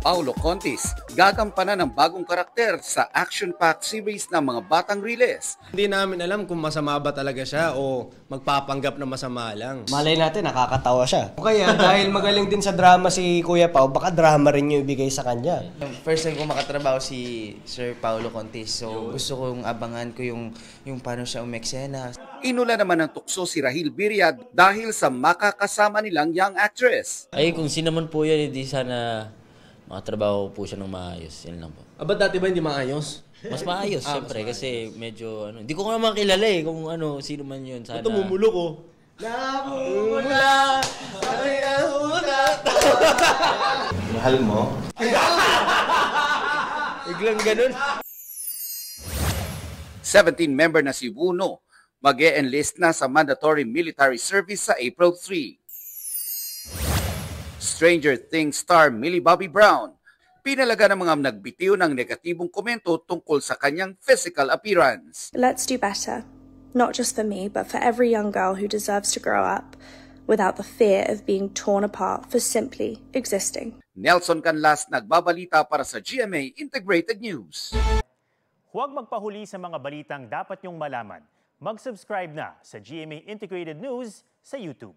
Paulo Contis, gagampanan ng bagong karakter sa action-packed series ng mga batang riles. Hindi namin alam kung masama ba talaga siya o magpapanggap na masama lang. Malay natin, nakakatawa siya. Kaya dahil magaling din sa drama si Kuya Pao, baka drama rin yung ibigay sa kanya. First time ko makatrabaho si Sir Paulo Contis, so gusto kong abangan ko yung paano siya umeksena. Inula naman ng tukso si Rahil Biriad dahil sa makakasama nilang young actress. Ay, kung sino man po yan, hindi sana makatrabaho po siya ng maayos. Yan lang po. Ba't dati ba hindi maayos? Mas maayos, syempre, kasi medyo, hindi ko naman kilala kung sino man yun. Sana. Ito mumulok ko. Namumula, ay nahulat. Mahal mo? Biglang ganun. 17-member na si Wuno mag-e-enlist na sa mandatory military service sa April 3. Stranger Things star Millie Bobby Brown, pinalaga ng mga nagbitiw ng negatibong komento tungkol sa kanyang physical appearance. Let's do better, not just for me, but for every young girl who deserves to grow up without the fear of being torn apart for simply existing. Nelson Canlas, nagbabalita para sa GMA Integrated News. Huwag magpahuli sa mga balitang dapat niyong malaman. Mag-subscribe na sa GMA Integrated News sa YouTube.